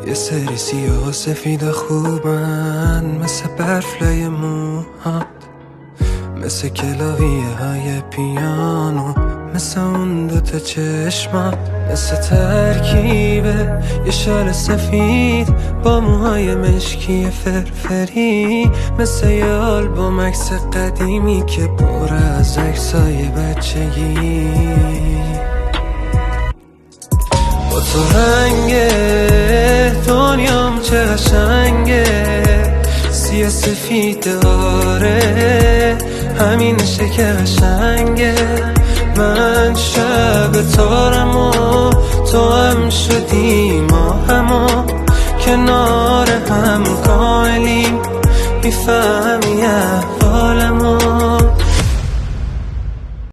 یه سری سیاه و سفید خوبن، مثل برف لای موهات، مثل کلاویه های پیانو، مثل اون دوتا چشمات، مثل ترکیبه یه شال سفید با موهای مشکی فرفری، مثل یه آلبوم عکس قدیمی که پر از عکسای بچگی. با تو رنگ دنیام چه قشنگه، سیاه سفید آره همینشه که قشنگه. من شب تارم و تو هم شدی، ما همو کنار هم قائلیم، میفهمی احوالمو.